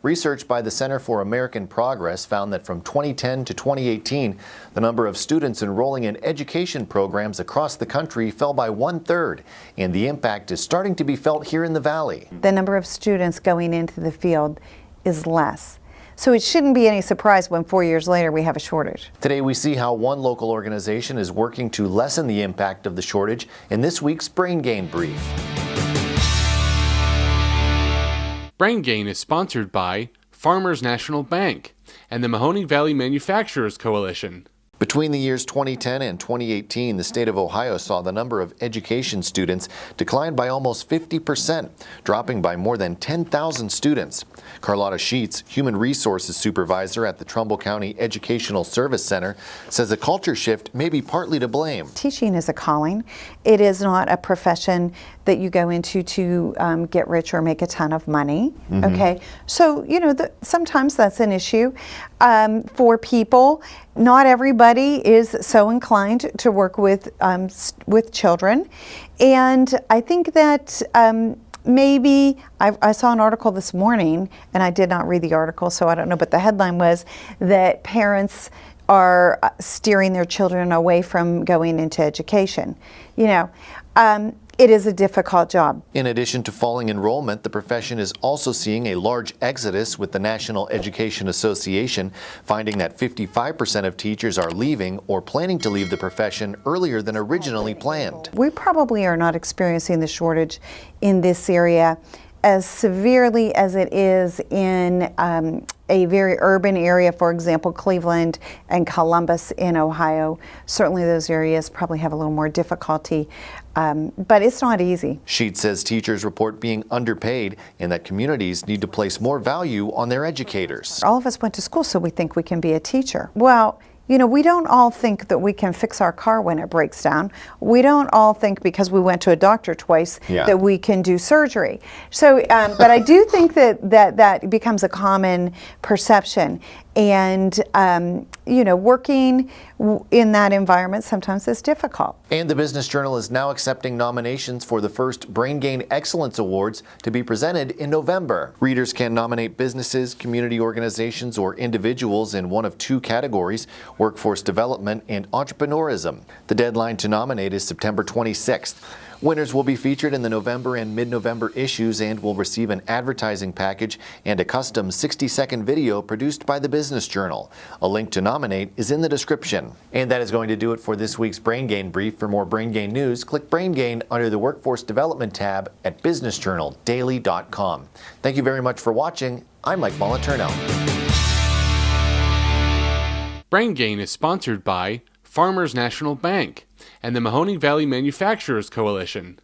Research by the Center for American Progress found that from 2010 to 2018, the number of students enrolling in education programs across the country fell by 1/3, and the impact is starting to be felt here in the Valley. The number of students going into the field is less. So it shouldn't be any surprise when 4 years later we have a shortage. Today we see how one local organization is working to lessen the impact of the shortage in this week's Brain Gain Brief. Brain Gain is sponsored by Farmers National Bank and the Mahoning Valley Manufacturers Coalition. Between the years 2010 and 2018, the state of Ohio saw the number of education students decline by almost 50%, dropping by more than 10,000 students. Carlotta Sheets, Human Resources Supervisor at the Trumbull County Educational Service Center, says the culture shift may be partly to blame. Teaching is a calling. It is not a profession that you go into to get rich or make a ton of money. Okay, so sometimes that's an issue for people. Not everybody is so inclined to work with children, and I think that maybe I saw an article this morning, and I did not read the article, so I don't know, but the headline was that parents are steering their children away from going into education. It is a difficult job. In addition to falling enrollment, the profession is also seeing a large exodus, with the National Education Association finding that 55% of teachers are leaving or planning to leave the profession earlier than originally planned. We probably are not experiencing the shortage in this area as severely as it is in a very urban area, for example, Cleveland and Columbus in Ohio. Certainly those areas probably have a little more difficulty, but it's not easy. Sheets says teachers report being underpaid and that communities need to place more value on their educators. All of us went to school, so we think we can be a teacher. Well, we don't all think that we can fix our car when it breaks down. We don't all think because we went to a doctor twice that we can do surgery. So, but I do think that becomes a common perception. And, working in that environment sometimes is difficult. And the Business Journal is now accepting nominations for the first Brain Gain Excellence Awards to be presented in November. Readers can nominate businesses, community organizations, or individuals in one of two categories: workforce development and entrepreneurism. The deadline to nominate is September 26th. Winners will be featured in the November and mid-November issues and will receive an advertising package and a custom 60-second video produced by the Business Journal. A link to nominate is in the description. And that is going to do it for this week's Brain Gain Brief. For more Brain Gain news, click Brain Gain under the Workforce Development tab at businessjournaldaily.com. Thank you very much for watching. I'm Mike Moliterno. Brain Gain is sponsored by Farmers National Bank and the Mahoning Valley Manufacturers Coalition.